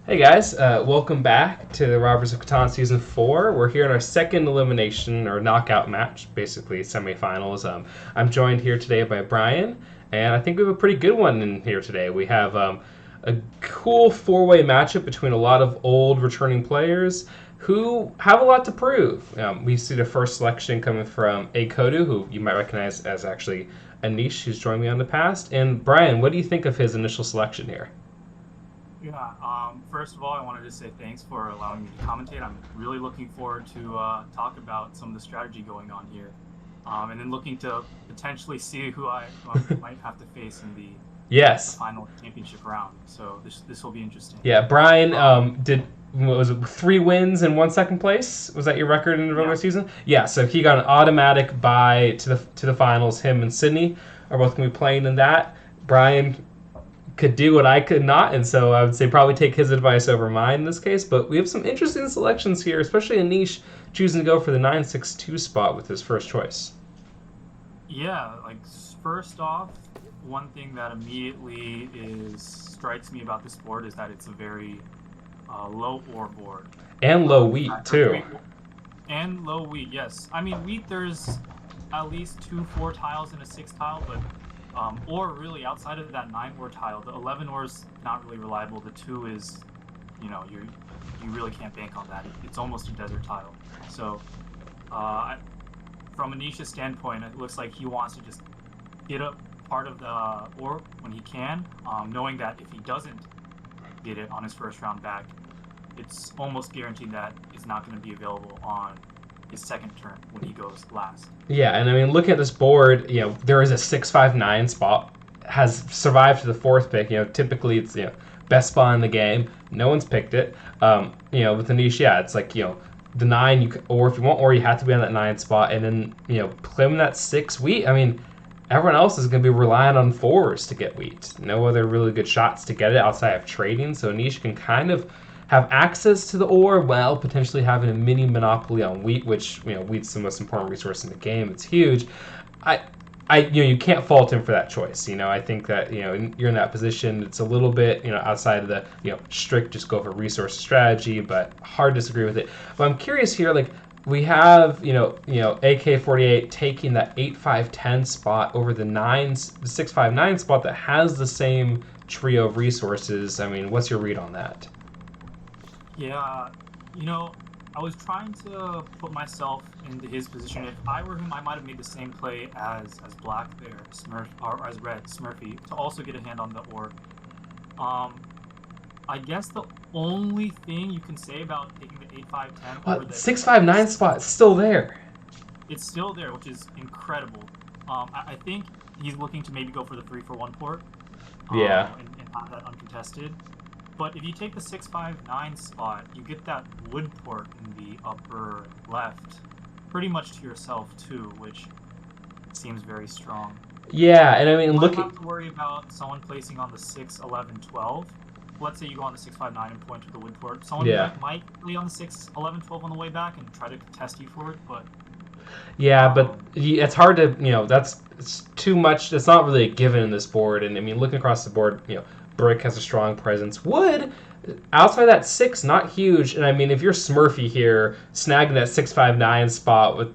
Hey guys, welcome back to the Robbers of Catan Season 4. We're here in our second elimination or knockout match, basically semifinals. I'm joined here today by Brian, and I think we have a pretty good one in here today. We have a cool four-way matchup between a lot of old returning players who have a lot to prove. We see the first selection coming from Akodu, who you might recognize as actually Anish, who's joined me on the past. And Brian, what do you think of his initial selection here? Yeah, first of all, I wanted to say thanks for allowing me to commentate. I'm really looking forward to talk about some of the strategy going on here, and then looking to potentially see who I might have to face in the Yes. final championship round. So this will be interesting. Yeah, Brian Um, did what was it, 3 wins and 1 second place? Was that your record in the regular yeah, season? Yeah, so he got an automatic bye to the finals. Him and Sydney are both gonna be playing in that. Brian could do what I could not, and so I would say probably take his advice over mine in this case. But we have some interesting selections here, especially Anish choosing to go for the 962 spot with his first choice. yeah. First off, one thing that immediately is strikes me about this board is that it's a very low ore board. And low In wheat fact, there are too. three. And low wheat, yes. I mean, wheat, there's at least two 4 tiles and a 6 tile, but or really outside of that 9 ore tile, the 11 ore is not really reliable. The 2 is, you really can't bank on that. It's almost a desert tile. So, uh, from Anisha's standpoint, it looks like he wants to just get a part of the ore when he can, knowing that if he doesn't get it on his first round back, it's almost guaranteed that it's not going to be available on his second turn when he goes last. Yeah, and I mean, looking at this board, there is a 659 spot, has survived to the fourth pick. Typically it's best spot in the game. No one's picked it. With the niche, yeah, it's like the nine, or if you want, or you have to be on that nine spot, and then claiming that six wheat. I mean, everyone else is going to be relying on fours to get wheat. No other really good shots to get it outside of trading. So Niche can kind of have access to the ore while potentially having a mini monopoly on wheat, which wheat's the most important resource in the game. It's huge. I you can't fault him for that choice. I think that you're in that position. It's a little bit outside of the strict just go for resource strategy, but hard to disagree with it. But I'm curious here, like we have AK-48 taking that 8-5-10 spot over the 6-5-9 spot that has the same trio of resources. I mean, what's your read on that? Yeah, you know, I was trying to put myself into his position. If I were him, I might have made the same play as Black there, Smurf, or as Red, Smurfy, to also get a hand on the ore. Um, I guess the only thing you can say about taking the 8-5-10 over What the 6-5-9 spot is still there? it's still there, which is incredible. I think he's looking to maybe go for the 3-for-1 port, Yeah. and have that uncontested. But if you take the 6-5-9 spot, you get that wood port in the upper left, pretty much to yourself too, which seems very strong. Yeah, and I You mean, might look. have to worry about someone placing on the 6-11-12. Let's say you go on the 6-5-9 and point to the wood port. Someone Yeah. might play on the 6-11-12 on the way back and try to contest you for it, but Yeah, but um, it's hard to, that's it's too much. It's not really a given in this board. And I mean, looking across the board, Brick has a strong presence. Wood, outside that six, not huge. And I mean, if you're Smurfy here, snagging that 6-5-9 spot with,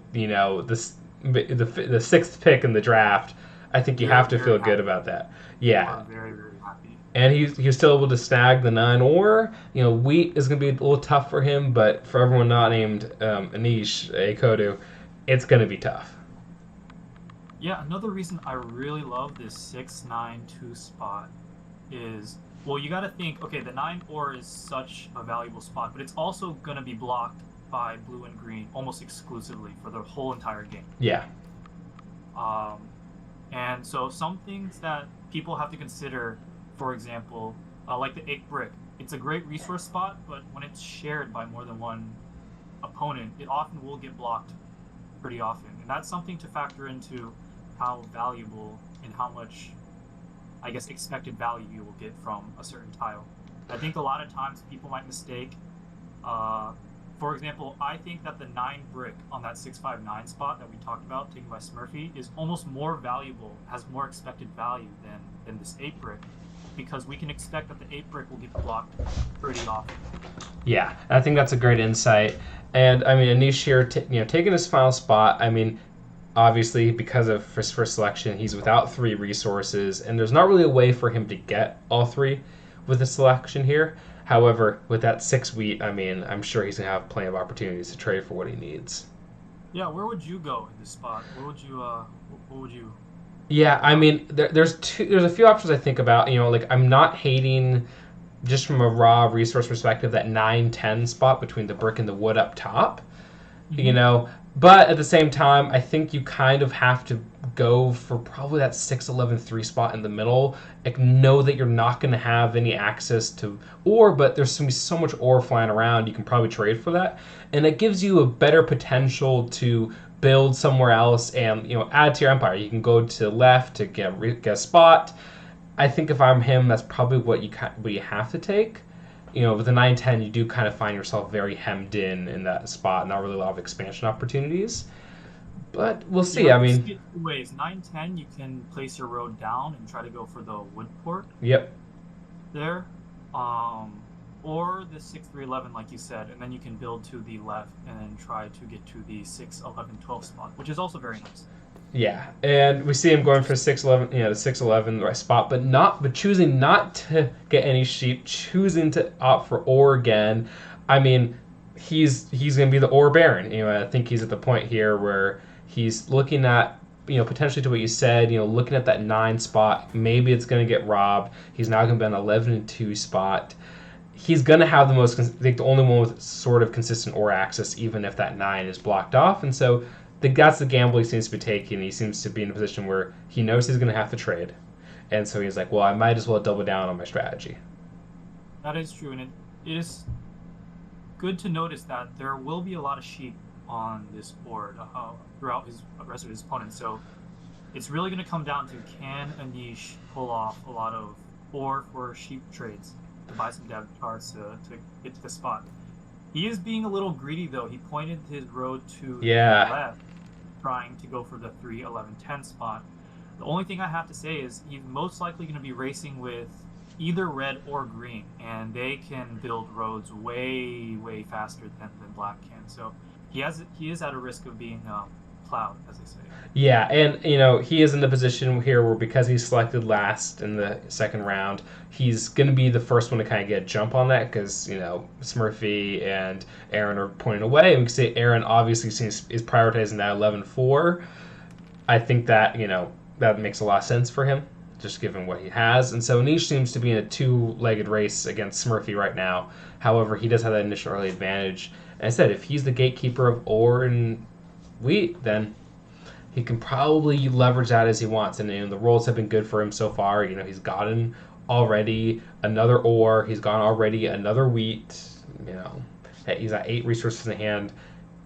the sixth pick in the draft, I think you you're have to very feel good happy. about that. You are Yeah. very, very happy. And he's still able to snag the nine or wheat is going to be a little tough for him, but for everyone not named Anish Akodu, it's going to be tough. Yeah, another reason I really love this 6-9-2 spot is, well, you got to think, okay, the 9 ore is such a valuable spot, but it's also going to be blocked by blue and green almost exclusively for the whole entire game. Yeah. Um, and so some things that people have to consider, for example, like the 8 brick, it's a great resource spot, but when it's shared by more than one opponent, it often will get blocked pretty often. And that's something to factor into how valuable and how much, I guess, expected value you will get from a certain tile. I think a lot of times people might mistake, uh, for example, I think that the 9 brick on that 6-5-9 spot that we talked about, taken by Smurfy, is almost more valuable, has more expected value than this 8 brick. because we can expect that the 8 brick will get blocked pretty often. Yeah, I think that's a great insight. And I mean, Anish here, taking his final spot. I mean, obviously because of his first selection, he's without 3 resources, and there's not really a way for him to get all 3 with the selection here. However, with that 6 wheat, I mean, I'm sure he's gonna have plenty of opportunities to trade for what he needs. Yeah, where would you go in this spot? Where would you what would you? Yeah, I mean, there's a few options I think about. Like I'm not hating just from a raw resource perspective that 9-10 spot between the brick and the wood up top. Mm-hmm. But at the same time, I think you kind of have to go for probably that 6-11-3 spot in the middle. Like, know that you're not going to have any access to ore, but there's going to be so much ore flying around, you can probably trade for that. And it gives you a better potential to build somewhere else and add to your empire. You can go to the left to get a spot. I think if I'm him, that's probably what you have to take. With the 9-10, you do kind of find yourself very hemmed in that spot, not really a lot of expansion opportunities. But we'll see. Yeah, I mean, two ways. 9-10, you can place your road down and try to go for the wood port yep. there, or the 6-3-11, like you said, and then you can build to the left and then try to get to the 6-11-12 spot, which is also very nice. Yeah, and we see him going for 6-11, the 6-11 right spot, but choosing not to get any sheep, choosing to opt for ore again. I mean, he's going to be the ore baron. I think he's at the point here where he's looking at potentially to what you said. Looking at that 9 spot, maybe it's going to get robbed. He's now going to be on 11-2 spot. He's going to have the only one with sort of consistent ore access, even if that 9 is blocked off, and so. That's the gamble he seems to be taking. He seems to be in a position where he knows he's going to have to trade. And so he's like, well, I might as well double down on my strategy. That is true. And it is good to notice that there will be a lot of sheep on this board throughout the rest of his opponents. So it's really going to come down to, can Anish pull off a lot of ore for sheep trades to buy some dev cards to get to the spot. He is being a little greedy, though. He pointed his road to the left, trying to go for the 3-11-10 spot. The only thing I have to say is he's most likely going to be racing with either red or green, and they can build roads way, way faster than black can. So he is at a risk of being plowed, as they say. Yeah, and he is in the position here where, because he's selected last in the second round, he's going to be the first one to kind of get a jump on that, because Smurfy and Aaron are pointing away, and we can say Aaron obviously is prioritizing that 11-4. I think that that makes a lot of sense for him, just given what he has. And so Anish seems to be in a 2-legged race against Smurfy right now. However, he does have that initial early advantage. And I said, if he's the gatekeeper of ore and wheat, then he can probably leverage that as he wants. And the rolls have been good for him so far. He's gotten already another ore. He's gone already another wheat. He's got 8 resources in hand.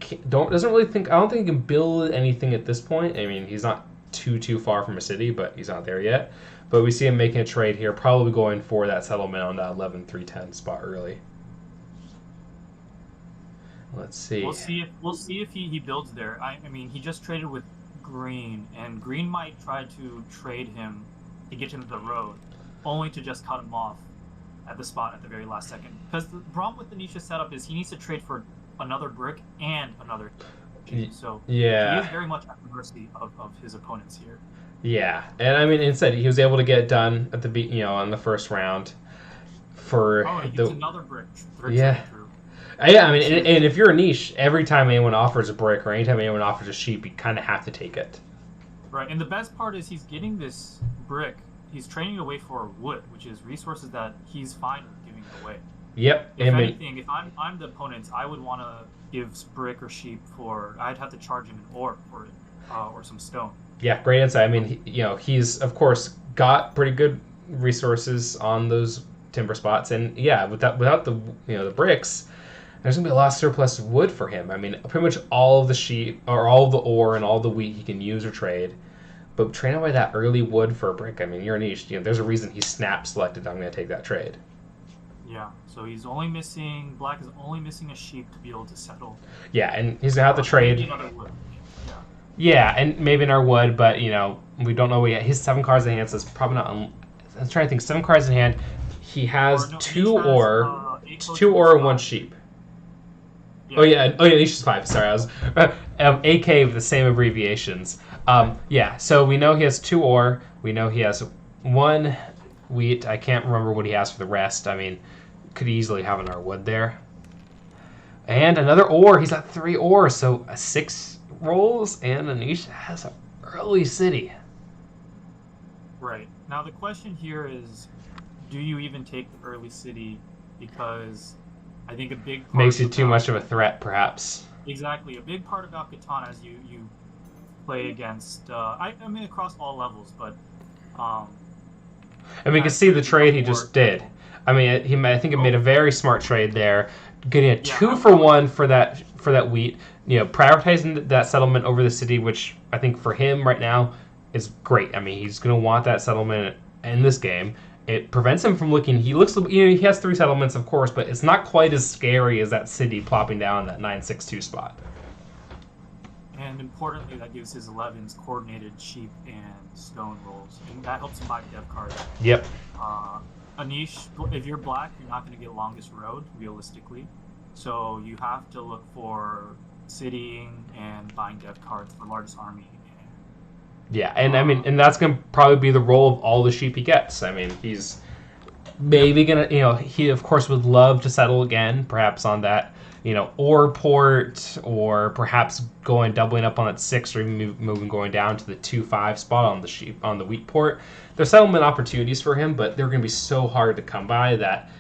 I don't think he can build anything at this point. I mean, he's not too far from a city, but he's not there yet. But we see him making a trade here, probably going for that settlement on that 11-3-10 spot early. Let's see. We'll see if he builds there. I mean, he just traded with green, and green might try to trade him to get him to the road, only to just cut him off at the spot at the very last second. Because the problem with the Nisha's setup is he needs to trade for another brick and another sheep. So yeah, he is very much at the mercy of his opponents here. Yeah, and I mean, instead he was able to get it done at the on the first round. He gets another brick. Yeah. Yeah, I mean, and if you're a niche, every time anyone offers a brick or anytime anyone offers a sheep, you kind of have to take it. Right, and the best part is he's getting this brick. He's trading away for wood, which is resources that he's fine with giving away. Yep. If anything, if I'm the opponent, I would want to give brick or sheep for. I'd have to charge him an ore for it, or some stone. Yeah, great insight. I mean, he's of course got pretty good resources on those timber spots, and yeah, without the the bricks, there's gonna be a lot of surplus wood for him. I mean, pretty much all of the sheep or all of the ore and all the wheat he can use or trade. But trading away that early wood for a brick, I mean, you're a niche. There's a reason he snap selected. I'm gonna take that trade. Yeah, so he's only missing. Black is only missing a sheep to be able to settle. Yeah, and he's gonna have to trade. Maybe another wood. Yeah, and maybe another wood, but we don't know yet. His 7 cards in hand, so it's probably not I'm trying to think. 7 cards in hand. He has Or no, two Anish has ore, 8 two coaching ore, and 1 5. sheep. Yeah. Oh yeah, Anish is 5. Sorry, I was AK with the same abbreviations. Yeah, so we know he has 2 ore. We know he has 1 wheat. I can't remember what he has for the rest. I mean, could easily have another wood there. And another ore. He's got 3 ore, so 6 rolls, and Anish has an early city. Right. Now the question here is, do you even take the early city? Because I think a big part Makes you about, too much of a threat, perhaps. exactly, a big part about Catan as you play against, I mean across all levels, but And we can as see the players trade become he more just did. I mean, I think it made a very smart trade there, getting a Yeah, 2 for 1 for that wheat. You know, prioritizing that settlement over the city, which I think for him right now is great. I mean, he's going to want that settlement in this game. It prevents him from looking. He looks, he has 3 settlements, of course, but it's not quite as scary as that city plopping down that 962 spot. and importantly, that gives his 11s coordinated sheep and stone rolls, and that helps him buy dev cards. Yep. Anish, if you're black, you're not going to get longest road realistically, so you have to look for citying and buying dev cards for largest army. Yeah, and I mean, and that's gonna probably be the role of all the sheep he gets. I mean, he's maybe gonna, he of course would love to settle again, perhaps on that, ore port, or perhaps doubling up on that 6, or even moving going down to the 2-5 spot on the wheat port. There's settlement opportunities for him, but they're gonna be so hard to come by that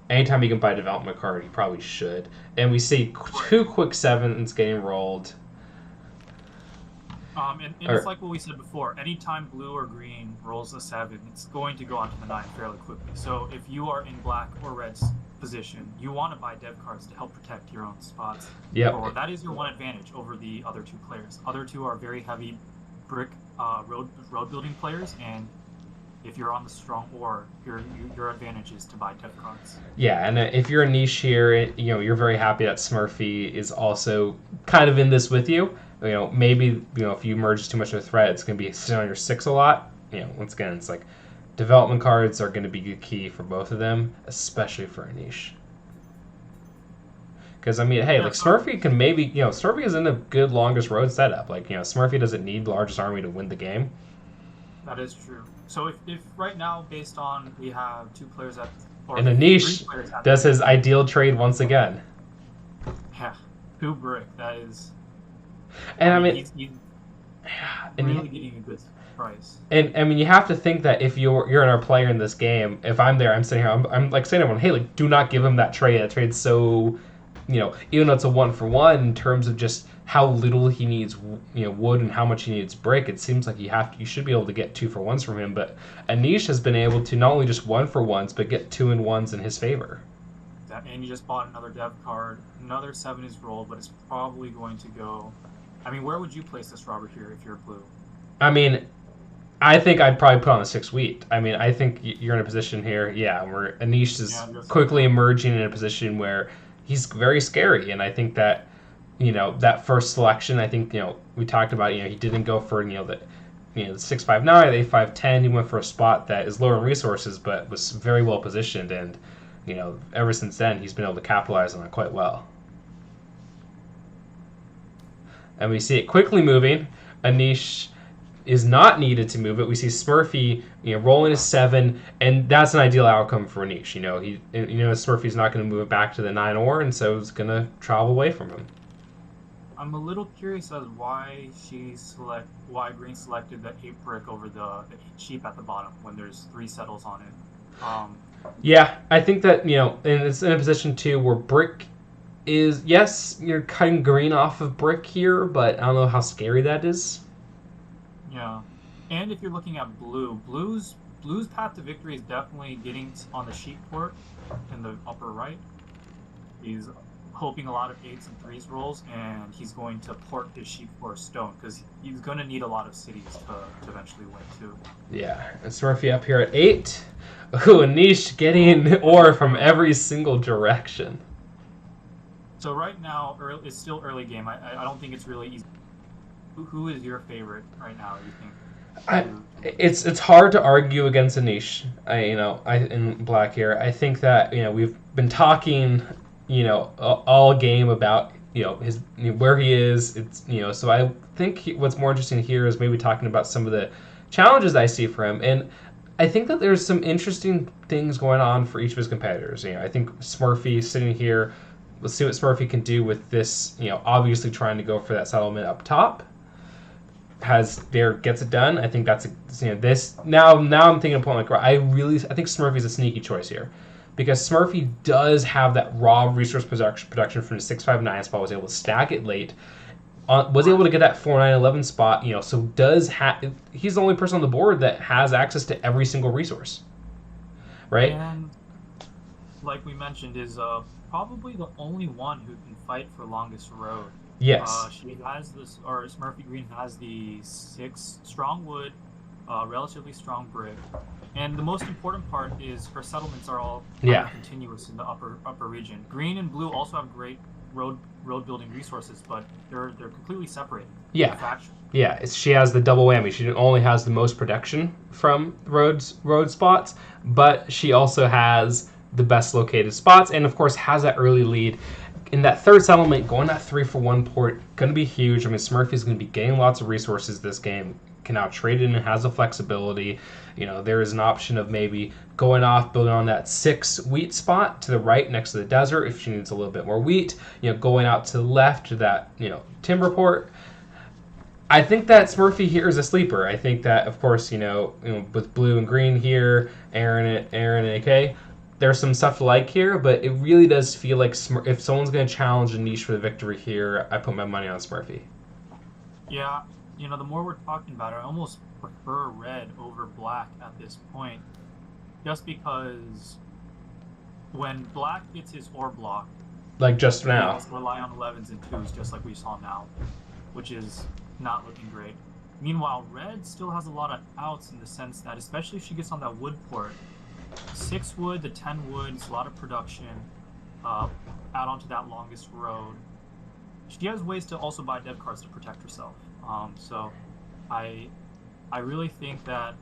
anytime he can buy a development card, he probably should. And we see 2 quick 7s getting rolled. And it's like what we said before. Anytime blue or green rolls a 7, it's going to go onto the 9 fairly quickly. So if you are in black or red's position, you want to buy dev cards to help protect your own spots. Yep. Or that is your one advantage over the other 2 players. Other 2 are very heavy brick road building players, and if you're on the strong ore, your advantage is to buy dev cards. Yeah, and if you're a niche here, you're very happy that Smurfy is also kind of in this with you. Maybe if you merge too much of a threat, it's going to be sitting on your 6 a lot. Once again, it's like development cards are going to be key for both of them, especially for a niche. Because I mean, hey, like Smurfy can maybe, Smurfy is in a good longest road setup. Like, Smurfy doesn't need the largest army to win the game. That is true. So if right now, based on we have 2 players at, and a niche does his ideal trade once again. Yeah, 2 brick. That is. And I mean, he's really getting a good price. And I mean, you have to think that if you're our player in this game, if I'm there, I'm sitting here, I'm like saying to everyone, hey, like, do not give him that trade. That trade's so, even though it's a 1-for-1 in terms of just how little he needs, wood and how much he needs brick, it seems like you should be able to get 2-for-1s from him. But Anish has been able to not only just 1-for-1s, but get 2-and-1s in his favor. And you just bought another dev card. Another 7 is rolled, but it's probably going to go. I mean, where would you place this, Robert, here if you're blue? I mean, I think I'd probably put on a 6 wheat. I mean, I think you're in a position here, where Anish is quickly emerging in a position where he's very scary. And I think that, that first selection, I think, we talked about, he didn't go for, the 6-5-9, the 8-5-10. He went for a spot that is lower in resources, but was very well positioned. And, ever since then, he's been able to capitalize on it quite well. And we see it quickly moving. Anish is not needed to move it. We see Smurfy, rolling a 7, and that's an ideal outcome for Anish. Smurfy's not going to move it back to the 9 ore, and so it's going to travel away from him. I'm a little curious as why Green selected the 8 brick over the 8 sheep at the bottom when there's 3 settles on it. Yeah, I think that and it's in a position too where brick is, yes, you're cutting green off of brick here, but I don't know how scary that is. Yeah, and if you're looking at blue's path to victory is definitely getting on the sheep port in the upper right. He's hoping a lot of 8s and 3s rolls, and he's going to port his sheep for a stone because he's going to need a lot of cities to eventually win too. Yeah, and Smurfy up here at 8. Ooh, Anish getting ore from every single direction. So right now, it's still early game. I don't think it's really easy. Who is your favorite right now, you think? I, it's hard to argue against a niche. In black here, I think that we've been talking all game about his where he is. It's so I think what's more interesting here is maybe talking about some of the challenges I see for him, and I think that there's some interesting things going on for each of his competitors. I think Smurfy sitting here. Let's see what Smurfy can do with this. Obviously trying to go for that settlement up top. Gets it done. I think that's this now. I'm thinking of point like I think Smurfy's a sneaky choice here, because Smurfy does have that raw resource production from the 659 spot. Was able to stack it late. Was able to get that 4911 spot. So he's the only person on the board that has access to every single resource. Right. And like we mentioned, is probably the only one who can fight for longest road. Yes. She has this, or Smurfy Green has the 6 strong wood, relatively strong brick, and the most important part is her settlements are all continuous in the upper region. Green and blue also have great road building resources, but they're completely separated. Yeah. Yeah. She has the double whammy. She only has the most production from road spots, but she also has the best located spots, and of course has that early lead. In that third settlement, going that 3-for-1 port, going to be huge. I mean, Smurfy's going to be getting lots of resources this game. Can now trade in and has the flexibility. There is an option of maybe going off, building on that 6 wheat spot to the right next to the desert if she needs a little bit more wheat. Going out to the left to that, timber port. I think that Smurfy here is a sleeper. I think that, of course, with blue and green here, Aaron and AK, there's some stuff to like here, but it really does feel like if someone's going to challenge a niche for the victory here, I put my money on Smurfy. Yeah, the more we're talking about it, I almost prefer red over black at this point, just because when black gets his ore block, like just now, he rely on 11s and 2s, just like we saw now, which is not looking great. Meanwhile, red still has a lot of outs in the sense that, especially if she gets on that wood port, 6 wood to 10 wood is a lot of production. Add onto that longest road. She has ways to also buy dev cards to protect herself. So I really think that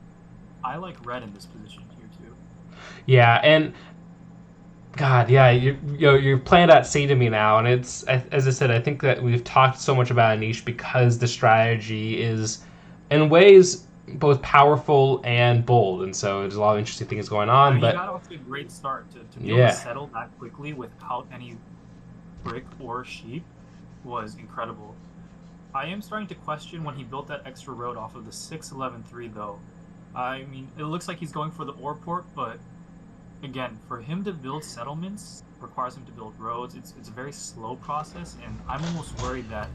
I like red in this position here too. Yeah, and God, yeah, you're playing that C to me now, and it's, as I said, I think that we've talked so much about a niche because the strategy is, in ways, both powerful and bold, and so there's a lot of interesting things going on. He but got off to a great start to be able to settle that quickly without any brick or sheep was incredible. I am starting to question when he built that extra road off of the 6-11-3 though. I mean, it looks like he's going for the ore port, but again, for him to build settlements requires him to build roads. It's a very slow process, and I'm almost worried that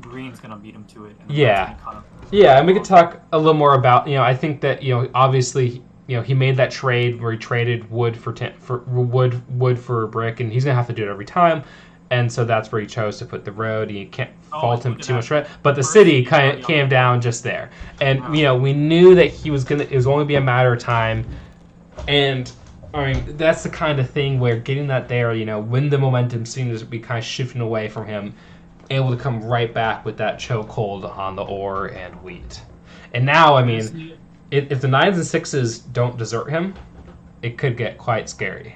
Green's gonna beat him to it. And and we could talk a little more about. I think that obviously he made that trade where he traded wood for wood for brick, and he's gonna have to do it every time. And so that's where he chose to put the road. You can't fault him too much for it. But the city kind of came down just there, and we knew that he was gonna. It was only be a matter of time, and. I mean, that's the kind of thing where getting that there, when the momentum seems to be kind of shifting away from him, able to come right back with that chokehold on the ore and wheat. And now, I mean, if the 9s and 6s don't desert him, it could get quite scary.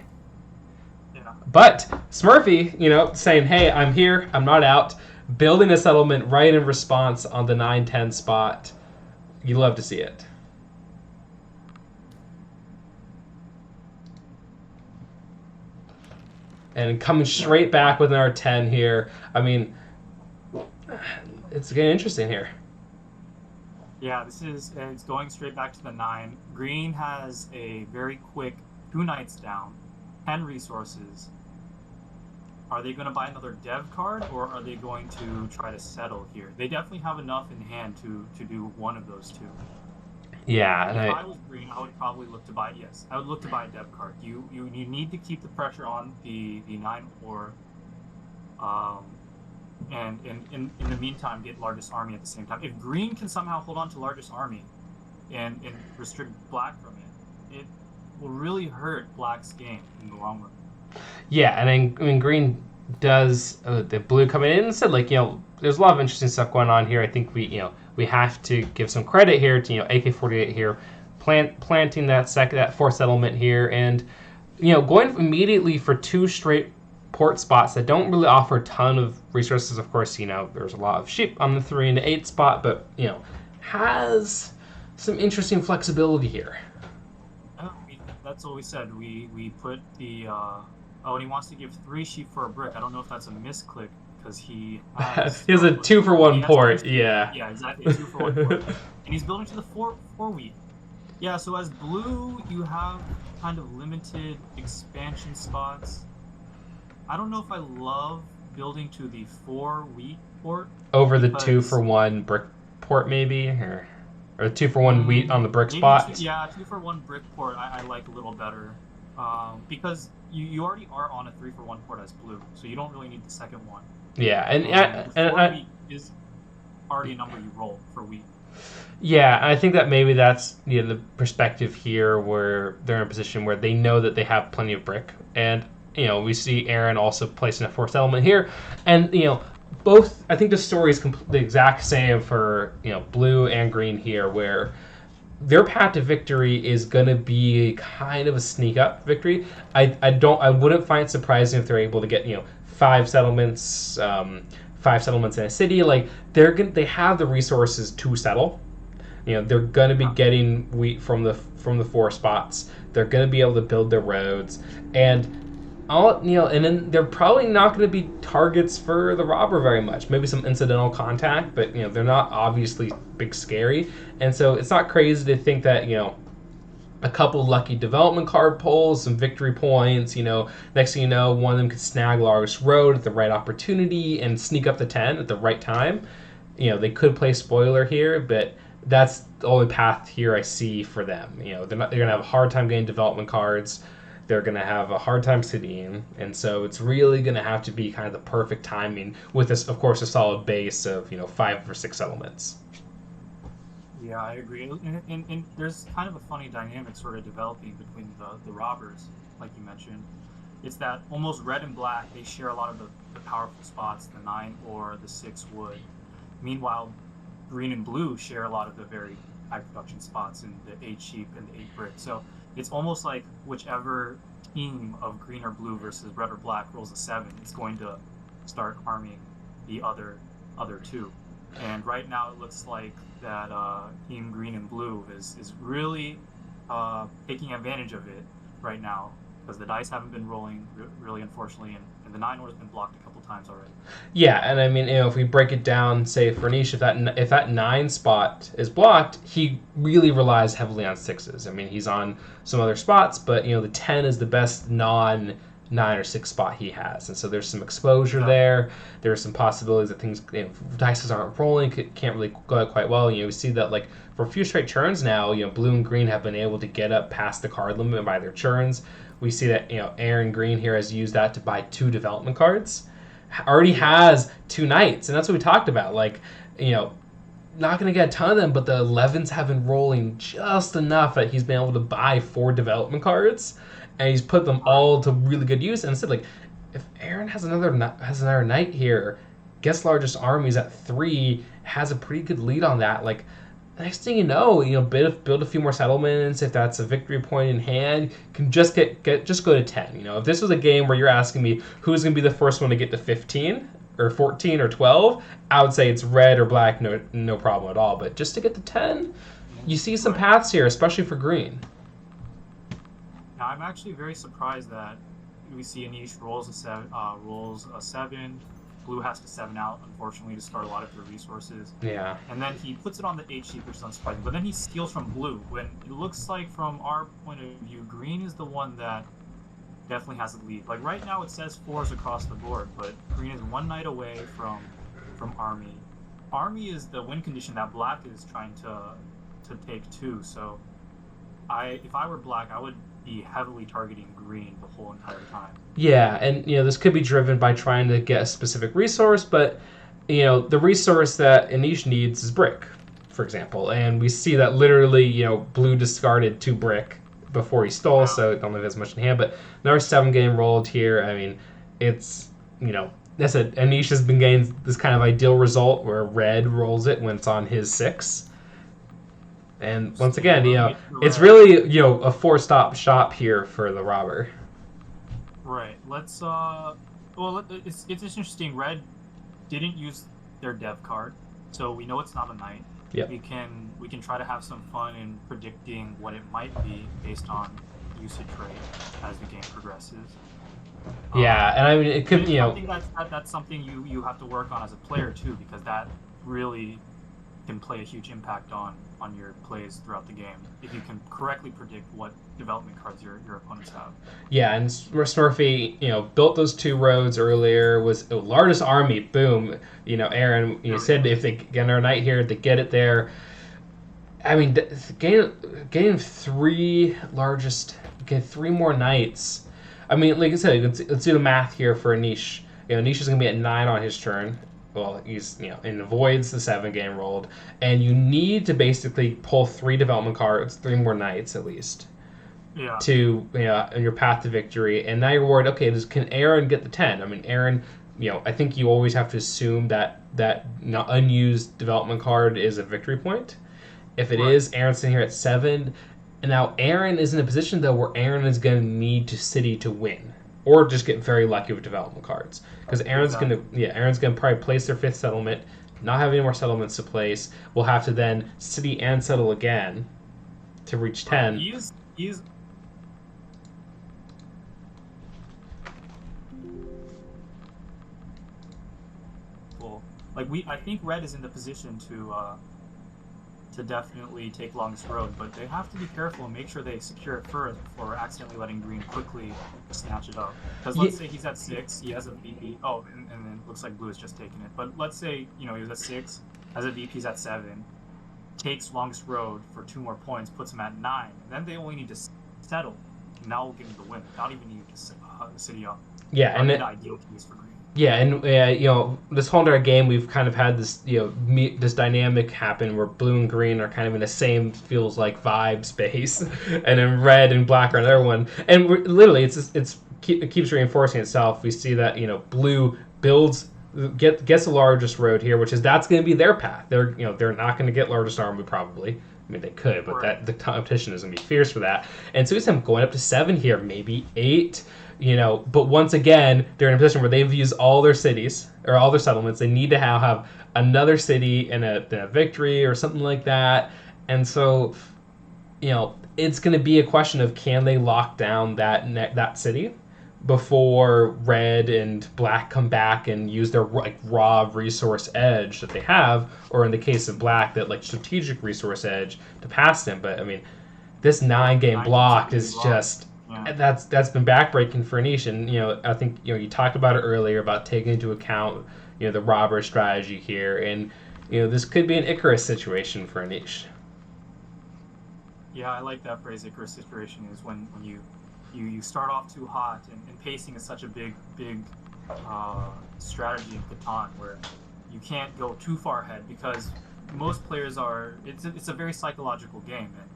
Yeah. But Smurfy, saying, hey, I'm here, I'm not out, building a settlement right in response on the 9-10 spot, you love to see it. And coming straight back with another 10 here. I mean, it's getting interesting here. Yeah, it's going straight back to the 9. Green has a very quick 2 knights down, 10 resources. Are they going to buy another dev card, or are they going to try to settle here? They definitely have enough in hand to do one of those two. Yeah. If I was Green, I would probably look to buy. Yes, I would look to buy a dev card. You need to keep the pressure on the 9 ore, and in the meantime get largest army at the same time. If Green can somehow hold on to largest army, and restrict Black from it will really hurt Black's game in the long run. Yeah, and I mean Green does the blue coming in and said there's a lot of interesting stuff going on here. I think we we have to give some credit here to AK-48 here, planting that fourth settlement here, and going immediately for 2 straight port spots that don't really offer a ton of resources. Of course, there's a lot of sheep on the 3 and the 8 spot, but has some interesting flexibility here. That's what we said. We put the and he wants to give 3 sheep for a brick. I don't know if that's a misclick because he has he has a 2-for-1 port. Yeah. Yeah, exactly. 2-for-1 port. And he's building to the 4 wheat. Yeah, so as blue, you have kind of limited expansion spots. I don't know if I love building to the 4 wheat port over the 2-for-1 brick port, maybe, or 2-for-1 wheat on the brick spot. 2-for-1 brick port I like a little better, because you already are on a 3-for-1 port as blue, so you don't really need the second one. Yeah, and wheat is already a number you roll for wheat. Yeah, I think that maybe that's the perspective here, where they're in a position where they know that they have plenty of brick, and we see Aaron also placing a 4th element here, and both. I think the story is the exact same for blue and green here, where their path to victory is going to be kind of a sneak up victory. I wouldn't find it surprising if they're able to get 5 settlements, 5 settlements in a city. Like they have the resources to settle. They're going to be getting wheat from the 4 spots. They're going to be able to build their roads, and and then they're probably not going to be targets for the robber very much. Maybe some incidental contact, but they're not obviously big scary, and so it's not crazy to think that a couple lucky development card pulls, some victory points. Next thing you know, one of them could snag Largest Road at the right opportunity and sneak up the 10 at the right time. They could play spoiler here, but that's the only path here I see for them. They're going to have a hard time getting development cards. They're going to have a hard time citying, and so it's really going to have to be kind of the perfect timing with this, of course, a solid base of 5 or 6 settlements. Yeah, I agree. And there's kind of a funny dynamic sort of developing between the robbers, like you mentioned. It's that almost red and black, they share a lot of the powerful spots, the 9 or the 6 wood. Meanwhile, green and blue share a lot of the very high production spots in the 8 sheep and the 8 brick. So it's almost like whichever team of green or blue versus red or black rolls a 7, it's going to start harming the other 2. And right now it looks like that team green and blue is really taking advantage of it right now, because the dice haven't been rolling really, unfortunately, and the 9 has been blocked a couple times already. Yeah, and I mean, if we break it down, say for Niche, if that 9 spot is blocked, he really relies heavily on 6s. I mean, he's on some other spots, but the 10 is the best non-9 or 6 spot he has, and so there's some exposure there. There's some possibilities that things, dices aren't rolling, can't really go out quite well. We see that like for a few straight turns now, blue and green have been able to get up past the card limit by their turns. We see that Aaron Green here has used that to buy 2 development cards. Already has 2 knights, and that's what we talked about. Like, not going to get a ton of them, but the 11s have been rolling just enough that he's been able to buy 4 development cards, and he's put them all to really good use. And instead, like, if Aaron has another knight here, gets largest armies at 3, has a pretty good lead on that. Like, next thing you know, build a few more settlements. If that's a victory point in hand, can just go to 10. If this was a game where you're asking me who's going to be the first one to get to 15 or 14 or 12, I would say it's red or black, no problem at all. But just to get to 10, you see some paths here, especially for green. Now, I'm actually very surprised that we see Anish rolls a 7. Blue has to 7 out, unfortunately, to start a lot of their resources. Yeah. And then he puts it on the 8 sheep, which is unsurprising. But then he steals from blue, when it looks like, from our point of view, green is the one that definitely has the lead. Like, right now it says 4s across the board, but green is 1 knight away from army. Army is the win condition that black is trying to take too. So if I were black, I would be heavily targeting green the whole entire time. Yeah, and this could be driven by trying to get a specific resource, but the resource that Anish needs is brick, for example, and we see that literally blue discarded 2 brick before he stole, so don't have as much in hand. But another 7 game rolled here. I mean, it's that's it. Anish has been getting this kind of ideal result where red rolls it when it's on his 6. And once Still again, eliminates the it's red. really, a 4-stop shop here for the robber. Right. Let's it's interesting. Red didn't use their dev card, so we know it's not a knight. Yep. We can try to have some fun in predicting what it might be based on usage rate as the game progresses. Yeah, and I mean it could, I think that's something you have to work on as a player too, because that really can play a huge impact on your plays throughout the game if you can correctly predict what development cards your opponents have. Yeah, and Smurfy, built those 2 roads earlier, was the largest army. Boom. Aaron, said if they get our knight here, they get it there. I mean, getting 3 more knights. I mean, like I said, let's do the math here for Anish. Anish is going to be at 9 on his turn. Well, he's, and avoids the 7 game rolled. And you need to basically pull 3 development cards, 3 more knights at least. Yeah. To, your path to victory. And now you're worried, okay, can Aaron get the 10? I mean, Aaron, I think you always have to assume that unused development card is a victory point. If it is, Aaron's sitting here at 7. And now Aaron is in a position, though, where Aaron is going to need to city to win. Or just get very lucky with development cards. Because Aaron's going to probably place their 5th settlement, not have any more settlements to place. We'll have to then city and settle again to reach 10. He's well, I think red is in the position to definitely take longest road, but they have to be careful and make sure they secure it first before accidentally letting green quickly snatch it up. Because let's say he's at 6, he has a VP. Oh, and then it looks like blue is just taking it. But let's say he was at 6, has a VP's at 7, takes longest road for 2 more points, puts him at 9, and then they only need to settle. And now we'll give him the win without even needing to city up. Yeah, and the ideal case for green. Yeah, and this whole entire game we've kind of had this this dynamic happen where blue and green are kind of in the same feels like vibe space, and then red and black are another one. And literally, it keeps reinforcing itself. We see that blue gets the largest road here, that's going to be their path. They're not going to get largest army probably. I mean, they could, but the competition is going to be fierce for that. And so we see them going up to 7 here, maybe 8. But once again, they're in a position where they've used all their cities or all their settlements. They need to have another city and a victory or something like that. And so, it's going to be a question of can they lock down that city before red and black come back and use their raw resource edge that they have, or in the case of black, that strategic resource edge to pass them. But I mean, this 9 game block is just. Yeah. That's been backbreaking for Anish, and I think you talked about it earlier about taking into account the robber strategy here, and this could be an Icarus situation for Anish. Yeah, I like that phrase. Icarus situation is when you start off too hot, and pacing is such a big strategy in Catan where you can't go too far ahead because most players it's a very psychological game, and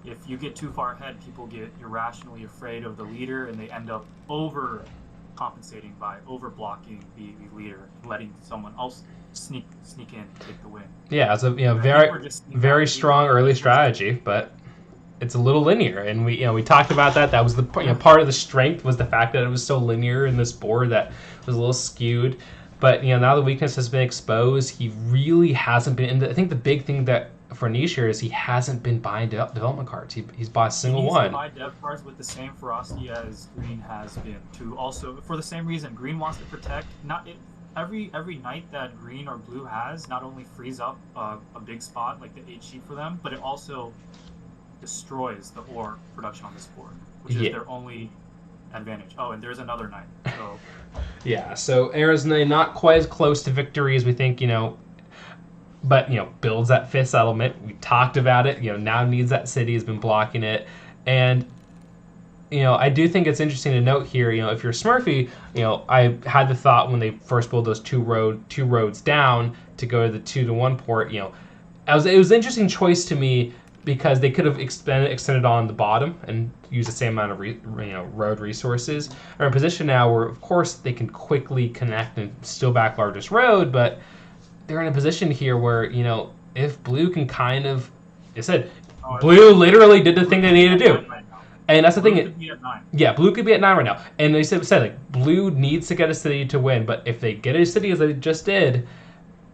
if you get too far ahead, people get irrationally afraid of the leader, and they end up overcompensating by overblocking the leader, letting someone else sneak in and take the win. Yeah, it's a very strong early strategy, but it's a little linear, and we talked about that. That was the part of the strength was the fact that it was so linear in this board that was a little skewed. But now the weakness has been exposed. He really hasn't been. I think the big thing that for Anish here is he hasn't been buying development cards. He's bought a single one. He's buy dev cards with the same ferocity as green has been. To also for the same reason, green wants to protect. Every knight that green or blue has not only frees up a big spot like the 8 sheep for them, but it also destroys the ore production on this board, which is their only advantage. Oh, and there's another knight. So. Yeah. So Aaron's not quite as close to victory as we think. But builds that 5th settlement. We talked about it. Now needs that city, has been blocking it, and I do think it's interesting to note here. If you're Smurfy, I had the thought when they first built those two roads down to go to the 2-to-1 port. It was an interesting choice to me because they could have extended on the bottom and used the same amount of road resources. They're in a position now where, of course, they can quickly connect and steal back largest road, but they're in a position here where, if blue can kind of, I said, blue literally did the thing they needed to do. And that's the thing. Could be at 9. Yeah, blue could be at 9 right now. And they said like blue needs to get a city to win, but if they get a city as they just did,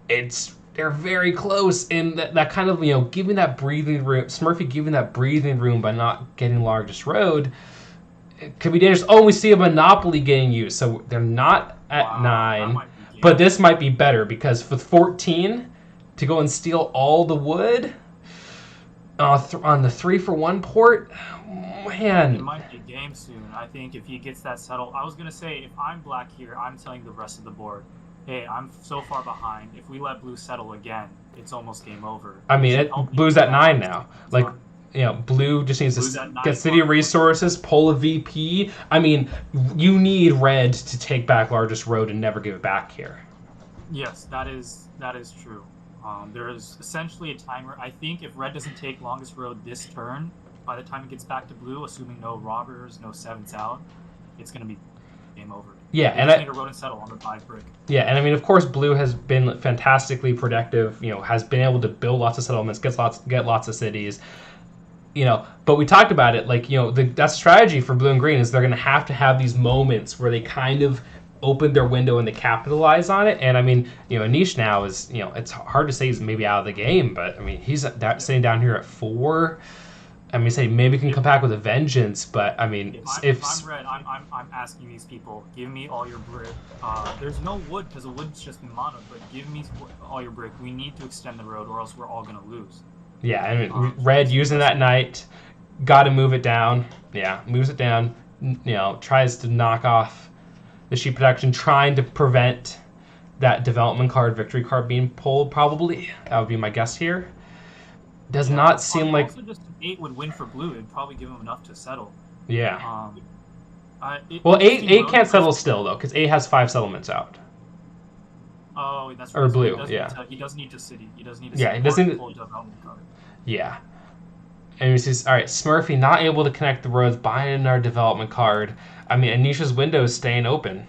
they're very close. And that kind of giving that breathing room, Smurfy giving that breathing room by not getting largest road, it could be dangerous. Oh, we see a monopoly getting used, so they're not at 9, but this might be better because with 14 to go and steal all the wood on the 3-for-1 port. Man. It might be a game soon. I think if he gets that settled. I was going to say, if I'm black here, I'm telling the rest of the board, hey, I'm so far behind. If we let blue settle again, it's almost game over. I mean, blue's at 9 now. Like, blue just needs to get city resources, pull a VP. I mean, you need red to take back largest road and never give it back here. Yes, that is true. There is essentially a timer. I think if red doesn't take longest road this turn, by the time it gets back to blue, assuming no robbers, no 7s out, it's going to be game over. Yeah, and I need a road and settle on the 5 brick. Yeah, and I mean, of course, blue has been fantastically productive. Has been able to build lots of settlements, get lots of cities. But we talked about it. Like, that strategy for blue and green is they're going to have these moments where they kind of open their window and they capitalize on it. And I mean, Anish now is, it's hard to say he's maybe out of the game, but I mean, he's sitting down here at 4. I mean, say maybe can come back with a vengeance, but I mean, if I'm red, I'm asking these people, give me all your brick. There's no wood because the wood's just mono, but give me all your brick. We need to extend the road, or else we're all gonna lose. Yeah, I mean, red using that knight, got to move it down. Yeah, moves it down. Tries to knock off the sheep protection, trying to prevent that development card, victory card being pulled. Probably that would be my guess here. Does not seem like. Also, just an 8 would win for blue. It'd probably give him enough to settle. Yeah. 8 can't settle still though, because 8 has 5 settlements out. Oh, that's right. Or blue, he does need to city. He does need to. Yeah, he doesn't. Yeah. And he says, all right, Smurfy not able to connect the roads, buying our development card. I mean, Anisha's window is staying open.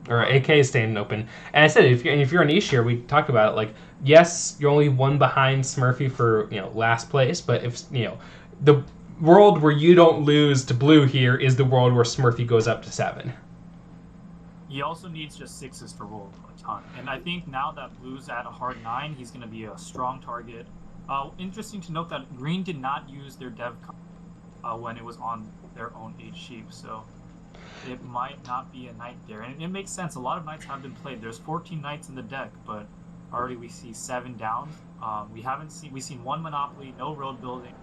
Or AK is staying open. And I said, if you're Anish here, we talked about it, like, yes, you're only 1 behind Smurfy for, last place, but if, the world where you don't lose to blue here is the world where Smurfy goes up to 7. He also needs just 6s to roll a ton. And I think now that blue's at a hard 9, he's going to be a strong target. Interesting to note that green did not use their dev when it was on their own 8 sheep, so it might not be a knight there. And it makes sense. A lot of knights have been played. There's 14 knights in the deck, but already we see 7 down. We've seen 1 monopoly, no road building,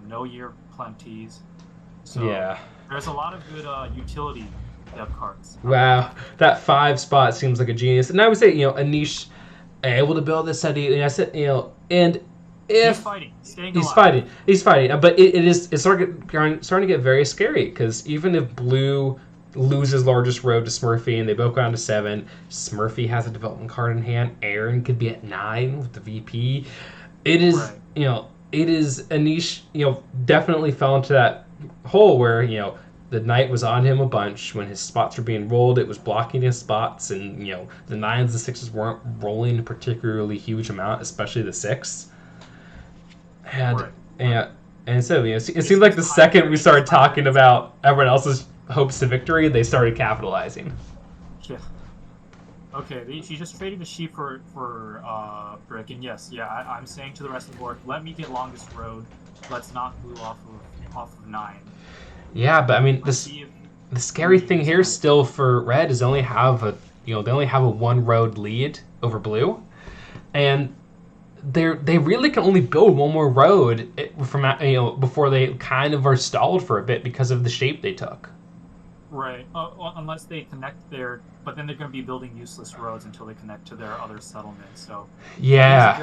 no year plenties. So yeah, there's a lot of good utility dev cards. Wow, that 5 spot seems like a genius. And I would say, Anish able to build this city. And I said, and if he's fighting, he's fighting, but it's starting to get very scary, because even if blue loses largest road to Smurfy and they both go down to 7, Smurfy has a development card in hand. Aaron could be at 9 with the VP. It is right. It is Anish, definitely fell into that hole where, the knight was on him a bunch when his spots were being rolled. It was blocking his spots, and the 9s and 6s weren't rolling a particularly huge amount, especially the 6. And so it seemed like the second we started talking about everyone else's hopes to victory, they started capitalizing. Yeah. Okay, she just traded the sheep for brick, and I'm saying to the rest of the board, let me get longest road. Let's knock blue off of 9. Yeah, but I mean, the scary thing here still for red is they only have a 1 road lead over blue, and they really can only build 1 more road from before they kind of are stalled for a bit because of the shape they took. Right, unless they connect but then they're going to be building useless roads until they connect to their other settlements. So yeah, it's a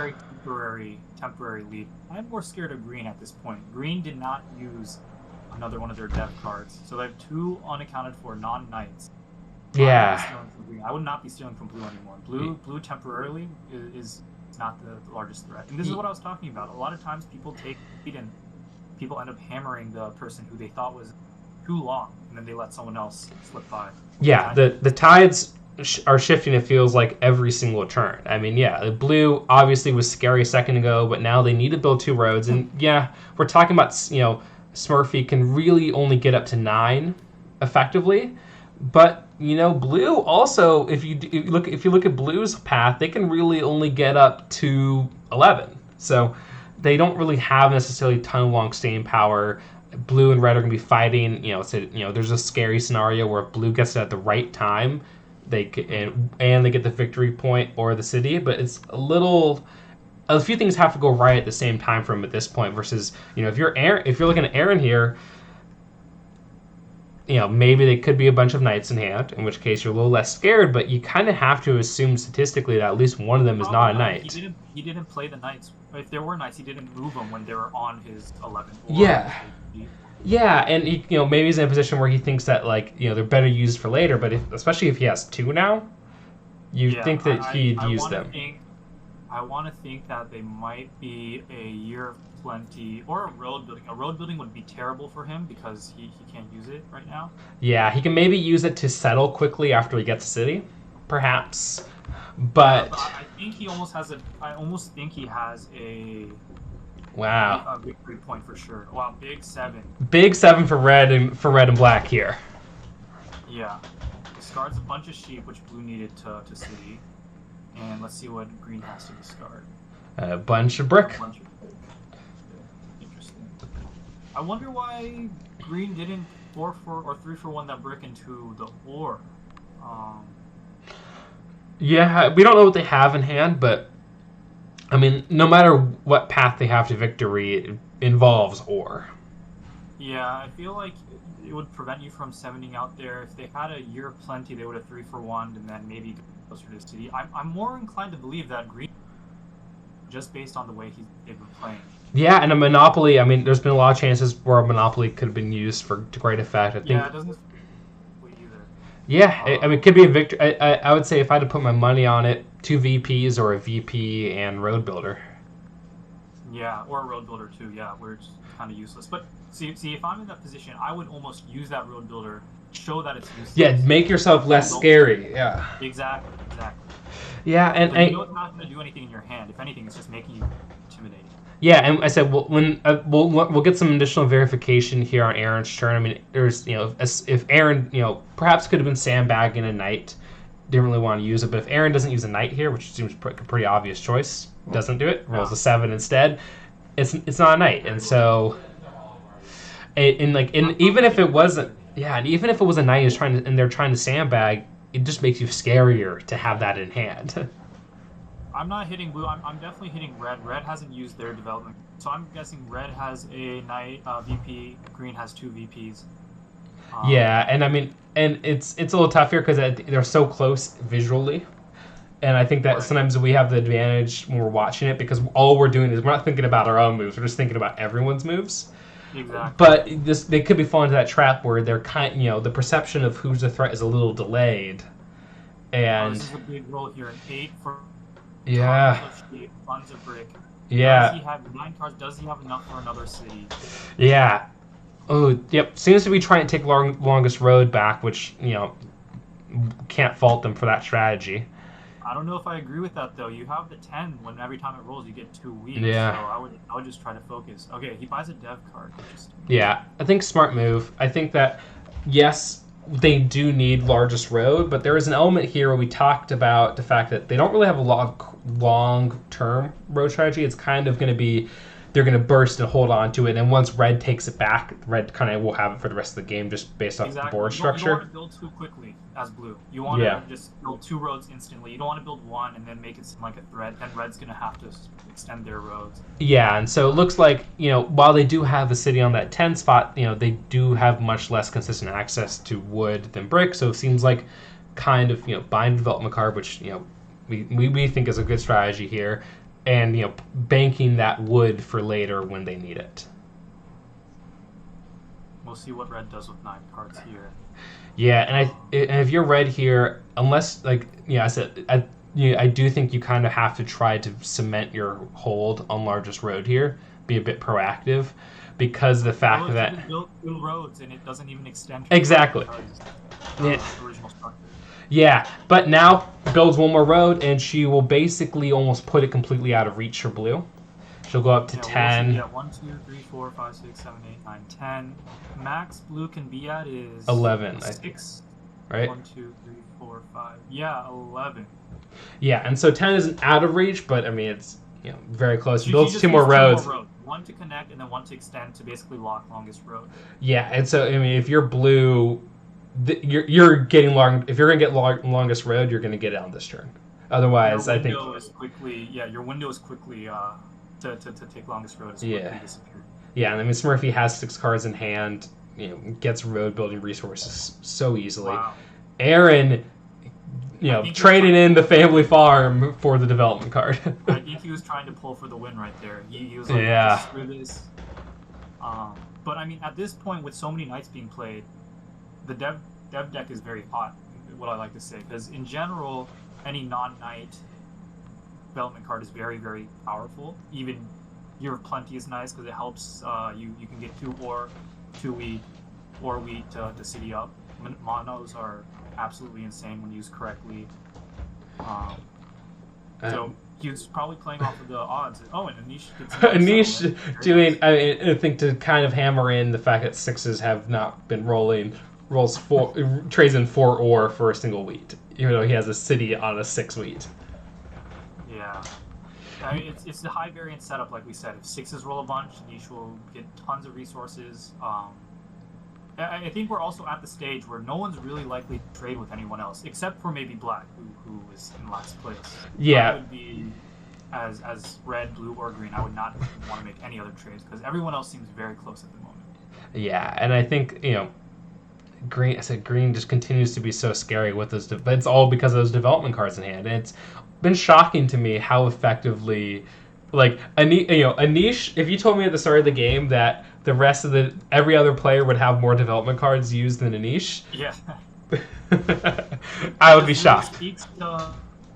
very temporary lead. I'm more scared of green at this point. Green did not use another one of their dev cards, so they have 2 unaccounted for non-knights. Yeah, I would not be stealing from blue anymore. Blue temporarily is not the largest threat. And this is what I was talking about. A lot of times people take lead and people end up hammering the person who they thought was too long, and then they let someone else slip by. Yeah, the tides are shifting, it feels like, every single turn. I mean, yeah, the blue obviously was scary a second ago, but now they need to build 2 roads. And yeah, we're talking about, Smurfy can really only get up to 9 effectively. But, blue also, if you look at blue's path, they can really only get up to 11. So they don't really have necessarily a ton of long staying power. Blue and red are going to be fighting. There's a scary scenario where if blue gets it at the right time, they get the victory point or the city. But it's a few things have to go right at the same time for him at this point. Versus, if you're looking at Aaron here, maybe they could be a bunch of knights in hand, in which case you're a little less scared. But you kind of have to assume statistically that at least one of them is not a knight. He didn't play the knights. If there were knights, he didn't move them when they were on his 11. Yeah, and maybe he's in a position where he thinks that they're better used for later. But especially if he has 2 now, think that he'd use them. I want to think that they might be a year of plenty or a road building. A road building would be terrible for him because he can't use it right now. Yeah, he can maybe use it to settle quickly after he gets a city, perhaps. But I think he almost has I almost think he has a. Wow. A victory point for sure. Wow, big 7. Big 7 for red and black here. Yeah. Discards a bunch of sheep, which blue needed to see. And let's see what green has to discard. A bunch of brick. Interesting. I wonder why green didn't 4 for or 3 for 1 that brick into the ore. Yeah, we don't know what they have in hand, but I mean, no matter what path they have to victory, it involves ore. Yeah, I feel like it would prevent you from summoning out there. If they had a year of plenty, they would have 3 for 1 and then maybe go closer to the city. I'm more inclined to believe that green, just based on the way they've been playing. Yeah, and a monopoly. I mean, there's been a lot of chances where a monopoly could have been used to great effect. I think. Yeah, it doesn't. Yeah, I mean, it could be a victory. I would say if I had to put my money on it, 2 VPs or a VP and road builder. Yeah, or a road builder too. Yeah, where it's kind of useless. But see, if I'm in that position, I would almost use that road builder, show that it's useless. Yeah, make yourself less scary. Yeah. Exactly. Yeah, and you know it's not going to do anything in your hand. If anything, it's just making you intimidating. Yeah, and I said we'll get some additional verification here on Aaron's turn. I mean, there's if Aaron perhaps could have been sandbagging a knight, didn't really want to use it, but if Aaron doesn't use a knight here, which seems a pretty obvious choice, doesn't do it, rolls a 7 instead, it's not a knight, and so even if it wasn't even if it was a knight and they're trying to sandbag, it just makes you scarier to have that in hand. I'm not hitting blue. I'm definitely hitting red. Red hasn't used their development, so I'm guessing red has a knight VP. Green has 2 VPs. Yeah, and I mean, and it's a little tough here because they're so close visually, and I think that sometimes we have the advantage when we're watching it because all we're doing is we're not thinking about our own moves. We're just thinking about everyone's moves. Exactly. But they could be falling into that trap where they're the perception of who's the threat is a little delayed, and this is a big roll here. An 8 for. Yeah. Tons of brick. Yeah. Does he have 9 cards? Does he have enough for another city? Yeah. Oh, yep. Seems to be trying to take longest road back, which can't fault them for that strategy. I don't know if I agree with that though. You have the 10 when every time it rolls you get 2 weeks. Yeah. So I would just try to focus. Okay, he buys a dev card. Yeah, I think smart move. I think that yes, they do need largest road, but there is an element here where we talked about the fact that they don't really have a lot of long-term road strategy. It's kind of going to be they're going to burst and hold on to it, and once red takes it back, red kind of will have it for the rest of the game just based off the board structure. You don't want to build too quickly as blue. You want to just build 2 roads instantly. You don't want to build 1 and then make it seem like a threat. Then red's going to have to extend their roads. Yeah, and so it looks like, while they do have the city on that 10 spot, they do have much less consistent access to wood than brick, so it seems like kind of, buying a development card, which, we think is a good strategy here, and, banking that wood for later when they need it. We'll see what red does with 9 cards here. Yeah, and if you're red here, unless I said I do think you kind of have to try to cement your hold on largest road here, be a bit proactive, because the fact that it's built two roads and it doesn't even extend. Exactly. Original structure. Yeah, but now builds one more road, and she will basically almost put it completely out of reach for blue. She'll go up to 10. Yeah, 1, 2, 3, 4, 5, 6, 7, 8, 9, 10. Max blue can be at is 11. 6. Right? 1, 2, 3, 4, 5. Yeah, 11. Yeah, and so 10 isn't out of reach, but I mean it's very close. She Builds just two more needs roads. One to connect and then one to extend to basically lock longest road. Yeah, and so I mean if you're blue, you're getting long. If you're gonna get longest road, you're gonna get it on this turn. Otherwise, I think your window is quickly to take longest road is quickly disappeared. Yeah, and I mean Smurfy has 6 cards in hand. Gets road building resources so easily. Wow. Aaron, traded in the family farm for the development card. I think he was trying to pull for the win right there. He was like, screw this. But I mean, at this point, with so many knights being played, the dev deck is very hot. What I like to say, because in general, any non-knight development card is very, very powerful. Even your plenty is nice because it helps. You can get 2 ore, 2 wheat, or wheat to city up. Monos are absolutely insane when used correctly. So he was probably playing off of the odds. Oh, and Anish Anish doing, I think, to kind of hammer in the fact that 6s have not been rolling, trades in 4 ore for a single wheat, even though he has a city on a 6 wheat. Yeah. I mean, it's the high variance setup, like we said. If 6s roll a bunch, Anish will get tons of resources. I think we're also at the stage where no one's really likely to trade with anyone else, except for maybe Black, who is in last place. Yeah. I would be, as red, blue, or green, I would not want to make any other trades, because everyone else seems very close at the moment. Yeah, and I think, green just continues to be so scary with those, but it's all because of those development cards in hand, and it's been shocking to me how effectively, Anish, if you told me at the start of the game that the rest of every other player would have more development cards used than Anish, yeah, I would be shocked. Speaks to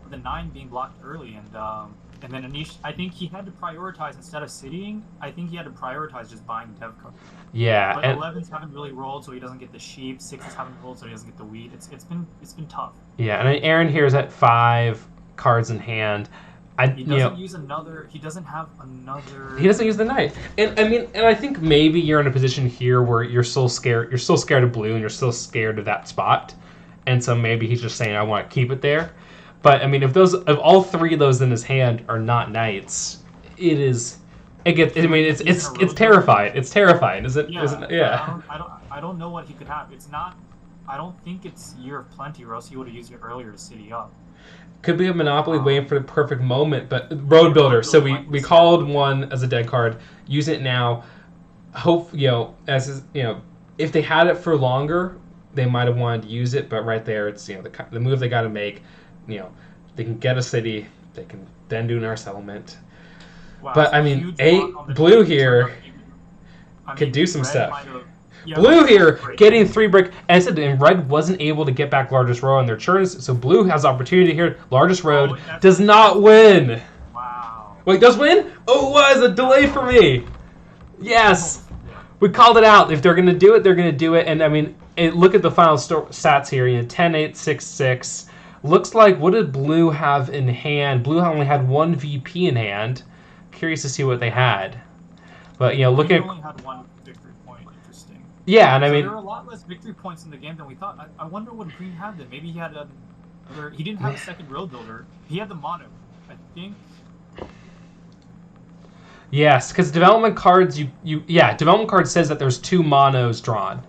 the 9 being blocked early, and then Anish, I think he had to prioritize instead of citying. I think he had to prioritize just buying dev cards. Yeah, but 11s haven't really rolled, so he doesn't get the sheep. 6s haven't rolled, so he doesn't get the wheat. It's been tough. Yeah, and Aaron here is at 5 cards in hand. He doesn't use another. He doesn't have another. He doesn't use the knight, and I think maybe you're in a position here where you're still scared. You're still scared of blue, and you're still scared of that spot, and so maybe he's just saying, "I want to keep it there." But I mean, if all 3 of those in his hand are not knights, it's terrifying. It's terrifying, is it? Yeah. I don't know what he could have. It's not. I don't think it's Year of Plenty, or else he would have used it earlier to city up. Could be a Monopoly waiting for the perfect moment, but Road Builder. So we called one as a dead card. Use it now. Hope if they had it for longer, they might have wanted to use it. But right there, it's the move they got to make. They can get a city. They can then do an our settlement. Wow, but I mean, blue here could do some stuff. Blue here getting 3 break, and red wasn't able to get back largest road on their turns, so blue has opportunity here. Largest road does not win. Wow. Wait, does win? Oh, it was a delay for me. Yes, we called it out. If they're gonna do it, they're gonna do it. And I mean, look at the final stats here. 10, 8, 6, 6. Looks like, what did blue have in hand? Blue only had 1 VP in hand. Curious to see what they had. But look at. Only had 1 victory point. Interesting. Yeah, and I mean, there were a lot less victory points in the game than we thought. I wonder what green had then. Maybe he had he didn't have a second road builder. He had the mono, I think. Yes, because development cards, development card says that there's 2 monos drawn.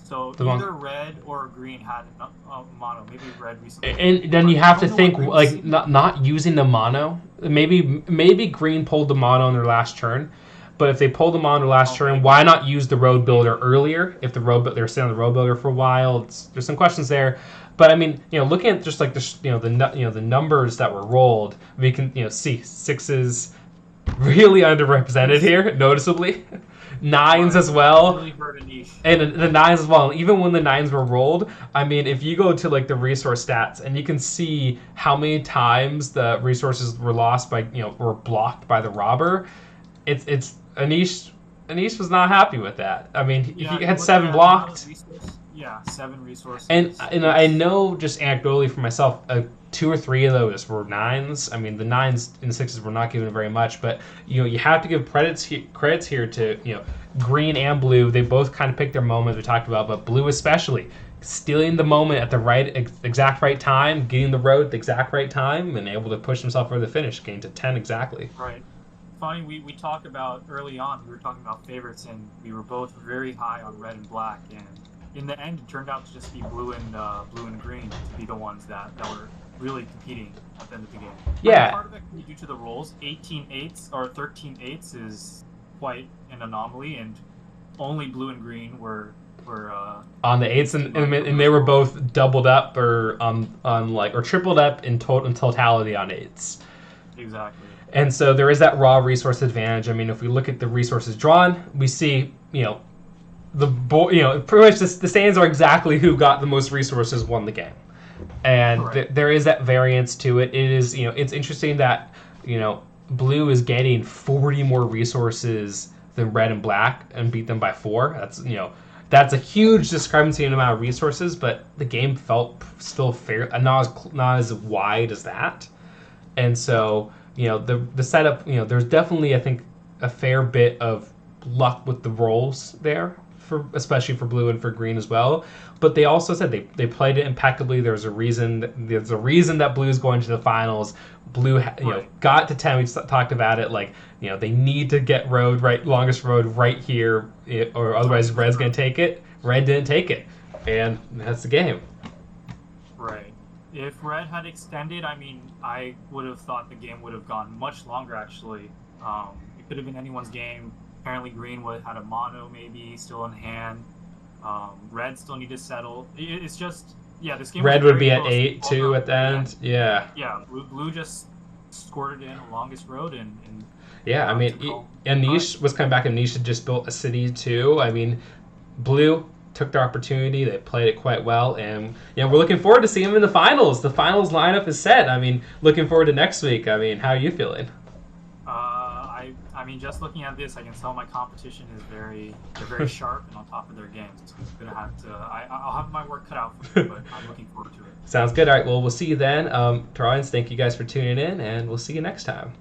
So either red or green had a mono. Maybe red recently. And then you have to think not using the mono. Maybe green pulled the mono on their last turn. But if they pulled them on their last turn, why not use the road builder earlier? If they're sitting on the road builder for a while, there's some questions there. But I mean, looking at just like the numbers that were rolled, we can see 6s really underrepresented here, noticeably. nines Right. as well. Really hurt a niche. And the nines as well. And even when the nines were rolled, I mean, if you go to like the resource stats and you can see how many times the resources were lost by, were blocked by the robber, it's Anish. Anish was not happy with that. I mean, he Yeah, had look 7 at blocked. Yeah, 7 resources. And I know just anecdotally for myself, 2 or 3 of those were nines. I mean, the nines and sixes were not given very much, but you have to give credits here to green and blue. They both kind of picked their moments we talked about, but blue especially stealing the moment at the exact right time, getting the road at the exact right time, and able to push himself over the finish, getting to 10 exactly. Right. Funny, we talked about early on. We were talking about favorites, and we were both very high on red and black, and in the end, it turned out to just be blue and green to be the ones that were really competing at the end of the game. Yeah. Part of it can be due to the rolls. 18-8s or 13-8s is quite an anomaly, and only blue and green were on the 8s, and they were both doubled up or or tripled up in totality on 8s. Exactly. And so there is that raw resource advantage. I mean, if we look at the resources drawn, we see pretty much the stands are exactly who got the most resources won the game, and there is that variance to it. It is it's interesting that blue is getting 40 more resources than red and black and beat them by 4. That's a huge discrepancy in the amount of resources, but the game felt still fair, not as wide as that, and so the setup. There's definitely, I think, a fair bit of luck with the rolls there, especially for blue and for green as well. But they also said they played it impeccably. There's a reason that blue is going to the finals. Blue got to 10. We talked about it. They need to get longest road right here, or otherwise red's going to take it. Red didn't take it, and that's the game. Right. If red had extended, I mean, I would have thought the game would have gone much longer, actually. It could have been anyone's game. Apparently green had a mono maybe still in hand. Red still need to settle. It's just, this game red was would be at close. 8 too at the end. Yeah. Yeah, blue just scored it in the longest road and yeah, I mean, Anish was coming back, and Anish had just built a city too. I mean, blue took their opportunity. They played it quite well, and we're looking forward to seeing them in the finals. The finals lineup is set. I mean, looking forward to next week. I mean, how are you feeling? I mean, just looking at this, I can tell my competition is very sharp and on top of their games. So I'm gonna have to. I'll have my work cut out for me, but I'm looking forward to it. Sounds good. All right. Well, we'll see you then. To our audience, thank you guys for tuning in, and we'll see you next time.